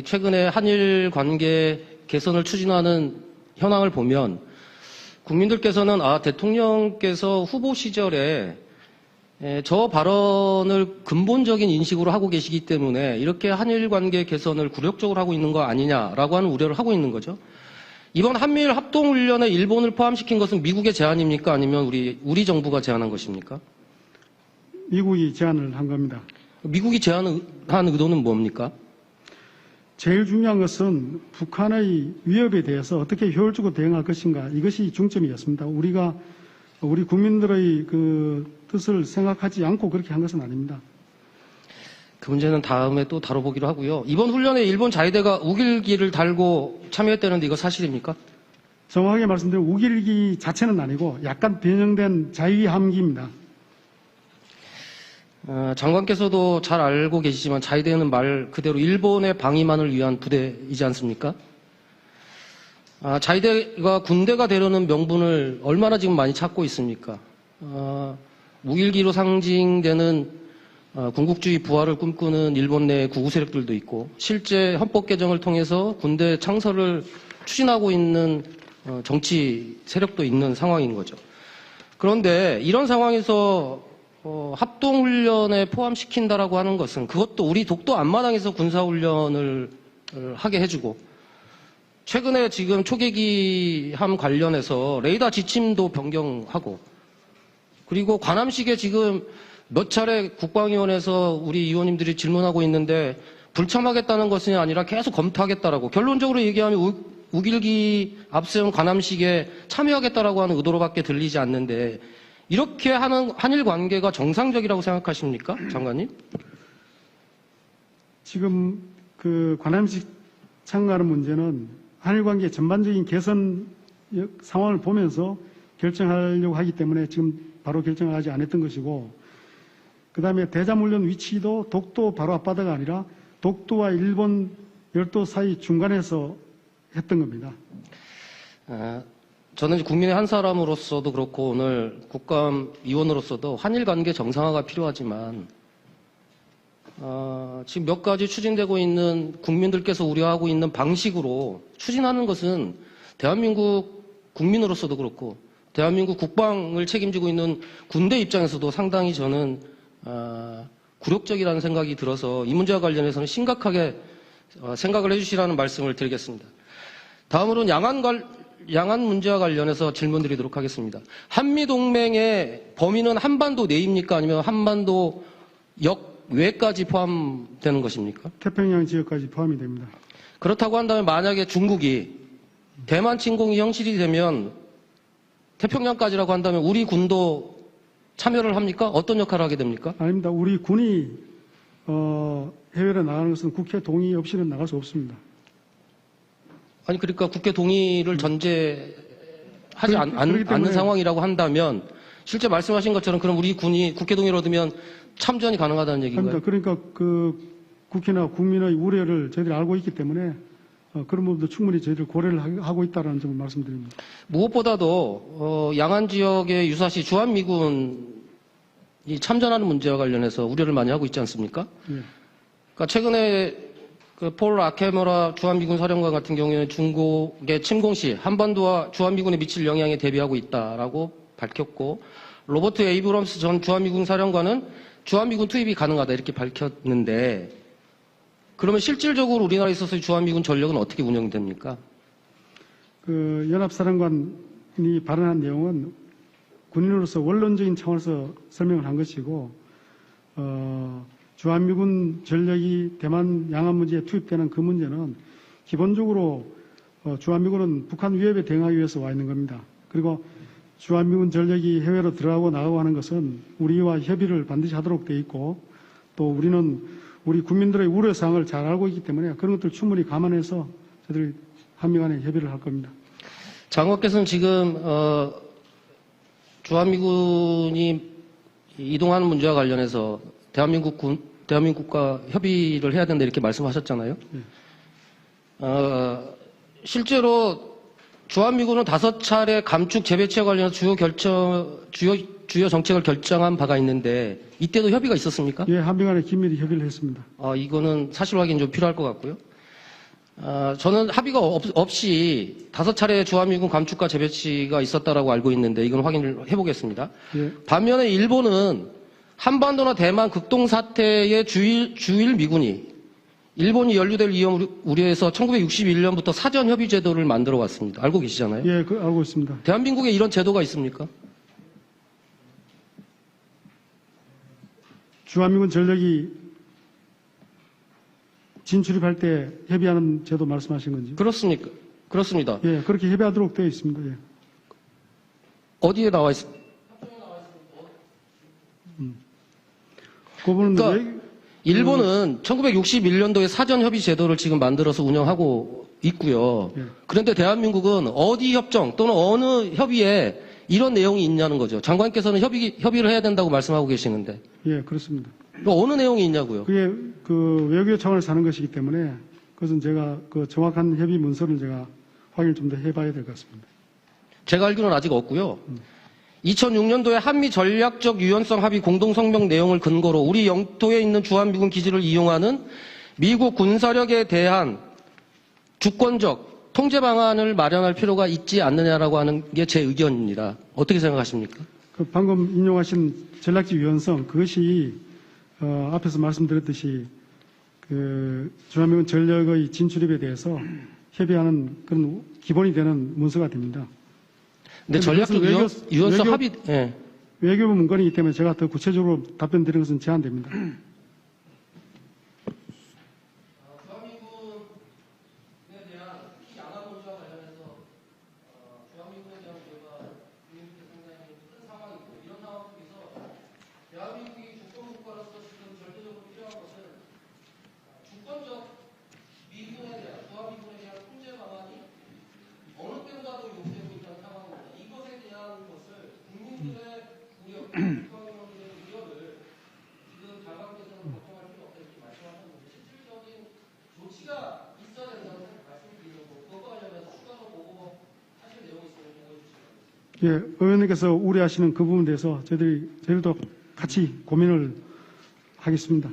최근에 한일 관계 개선을 추진하는 현황을 보면 국민들께서는 대통령께서 후보 시절에 저 발언을 근본적인 인식으로 하고 계시기 때문에 이렇게 한일 관계 개선을 굴욕적으로 하고 있는 거 아니냐라고 하는 우려를 하고 있는 거죠. 이번 한미일 합동훈련에 일본을 포함시킨 것은 미국의 제안입니까? 아니면 우리 정부가 제안한 것입니까? 미국이 제안을 한 겁니다. 미국이 제안한 의도는 뭡니까? 제일 중요한 것은 북한의 위협에 대해서 어떻게 효율적으로 대응할 것인가, 이것이 중점이었습니다. 우리 국민들의 그 뜻을 생각하지 않고 그렇게 한 것은 아닙니다. 그 문제는 다음에 또 다뤄보기로 하고요. 이번 훈련에 일본 자위대가 우길기를 달고 참여했다는데 이거 사실입니까? 정확하게 말씀드리면 우길기 자체는 아니고 약간 변형된 자위함기입니다. 장관께서도 잘 알고 계시지만 자위대는 말 그대로 일본의 방위만을 위한 부대이지 않습니까? 자위대가 군대가 되려는 명분을 얼마나 지금 많이 찾고 있습니까? 우길기로 상징되는 군국주의 부활을 꿈꾸는 일본 내 구구 세력들도 있고 실제 헌법 개정을 통해서 군대 창설을 추진하고 있는 정치 세력도 있는 상황인 거죠. 그런데 이런 상황에서 합동훈련에 포함시킨다라고 하는 것은 그것도 우리 독도 앞마당에서 군사훈련을 하게 해주고 최근에 지금 초계기함 관련해서 레이더 지침도 변경하고 그리고 관함식에 지금 몇 차례 국방위원회에서 우리 의원님들이 질문하고 있는데 불참하겠다는 것이 아니라 계속 검토하겠다라고 결론적으로 얘기하면 우길기 앞세운 관함식에 참여하겠다라고 하는 의도로밖에 들리지 않는데 이렇게 하는 한일 관계가 정상적이라고 생각하십니까? 장관님? 지금 그 관함식 참가하는 문제는 한일 관계 전반적인 개선 상황을 보면서 결정하려고 하기 때문에 지금 바로 결정을 하지 않았던 것이고 그 다음에 대잠훈련 위치도 독도 바로 앞바다가 아니라 독도와 일본 열도 사이 중간에서 했던 겁니다. 저는 국민의 한 사람으로서도 그렇고 오늘 국감위원으로서도 한일 관계 정상화가 필요하지만 지금 몇 가지 추진되고 있는 국민들께서 우려하고 있는 방식으로 추진하는 것은 대한민국 국민으로서도 그렇고 대한민국 국방을 책임지고 있는 군대 입장에서도 상당히 저는 굴욕적이라는 생각이 들어서 이 문제와 관련해서는 심각하게 생각을 해주시라는 말씀을 드리겠습니다. 다음으로는 양안 문제와 관련해서 질문드리도록 하겠습니다. 한미동맹의 범위는 한반도 내입니까? 아니면 한반도 역외까지 포함되는 것입니까? 태평양 지역까지 포함이 됩니다. 그렇다고 한다면 만약에 중국이 대만 침공이 현실이 되면 태평양까지라고 한다면 우리 군도 참여를 합니까? 어떤 역할을 하게 됩니까? 아닙니다. 우리 군이 해외로 나가는 것은 국회 동의 없이는 나갈 수 없습니다. 아니 그러니까 국회 동의를 전제하지 않는 상황이라고 한다면 실제 말씀하신 것처럼 그럼 우리 군이 국회 동의를 얻으면 참전이 가능하다는 얘기인가요? 그러니까 그 국회나 국민의 우려를 저희들이 알고 있기 때문에 그런 부분도 충분히 저희들 고려를 하고 있다는 점을 말씀드립니다. 무엇보다도 양안 지역의 유사시 주한미군이 참전하는 문제와 관련해서 우려를 많이 하고 있지 않습니까? 예. 그러니까 최근에 폴 아케모라 주한미군 사령관 같은 경우에는 중국의 침공 시 한반도와 주한미군에 미칠 영향에 대비하고 있다라고 밝혔고 로버트 에이브럼스 전 주한미군 사령관은 주한미군 투입이 가능하다 이렇게 밝혔는데 그러면 실질적으로 우리나라에 있어서의 주한미군 전력은 어떻게 운영됩니까? 그 연합사령관이 발언한 내용은 군인으로서 원론적인 차원에서 설명을 한 것이고 주한미군 전력이 대만 양안 문제에 투입되는 그 문제는 기본적으로 주한미군은 북한 위협에 대응하기 위해서 와 있는 겁니다. 그리고 주한미군 전력이 해외로 들어가고 나가고 하는 것은 우리와 협의를 반드시 하도록 되어 있고 또 우리는 우리 국민들의 우려사항을 잘 알고 있기 때문에 그런 것들을 충분히 감안해서 저희들이 한미 간에 협의를 할 겁니다. 장관께서는 지금 주한미군이 이동하는 문제와 관련해서 대한민국과 협의를 해야 된다 이렇게 말씀하셨잖아요. 실제로 주한미군은 5차례 감축 재배치와 관련해서 주요 정책을 결정한 바가 있는데 이때도 협의가 있었습니까? 예, 한미 간에 긴밀히 협의를 했습니다. 이거는 사실 확인 좀 필요할 것 같고요. 저는 합의가 없이 5차례 주한미군 감축과 재배치가 있었다라고 알고 있는데 이건 확인을 해보겠습니다. 예. 반면에 일본은 한반도나 대만 극동 사태의 주일 미군이 일본이 연루될 위험 우려해서 1961년부터 사전 협의 제도를 만들어 왔습니다. 알고 계시잖아요. 예, 알고 있습니다. 대한민국에 이런 제도가 있습니까? 주한미군 전력이 진출입할 때 협의하는 제도 말씀하신 건지? 그렇습니까? 그렇습니다. 예, 그렇게 협의하도록 되어 있습니다. 예. 어디에 나와 있습니까? 그 부분은 그러니까 일본은 1961년도에 사전 협의 제도를 지금 만들어서 운영하고 있고요. 예. 그런데 대한민국은 어디 협정 또는 어느 협의에 이런 내용이 있냐는 거죠. 장관께서는 협의를 해야 된다고 말씀하고 계시는데 예, 그렇습니다. 어느 내용이 있냐고요. 그게 그 외교 차원을 사는 것이기 때문에 그것은 제가 그 정확한 협의 문서를 제가 확인을 좀 더 해봐야 될 것 같습니다. 제가 알기로는 아직 없고요. 2006년도에 한미 전략적 유연성 합의 공동성명 내용을 근거로 우리 영토에 있는 주한미군 기지를 이용하는 미국 군사력에 대한 주권적 통제 방안을 마련할 필요가 있지 않느냐라고 하는 게 제 의견입니다. 어떻게 생각하십니까? 그 방금 인용하신 전략적 유연성 그것이 앞에서 말씀드렸듯이 그 주한미군 전력의 진출입에 대해서 협의하는 그런 기본이 되는 문서가 됩니다. 근데 전략적 유연성 합의, 예. 외교부 문건이기 때문에 제가 더 구체적으로 답변 드리는 것은 제한됩니다. 예, 의원님께서 우려하시는 그 부분에 대해서 저희들도 같이 고민을 하겠습니다.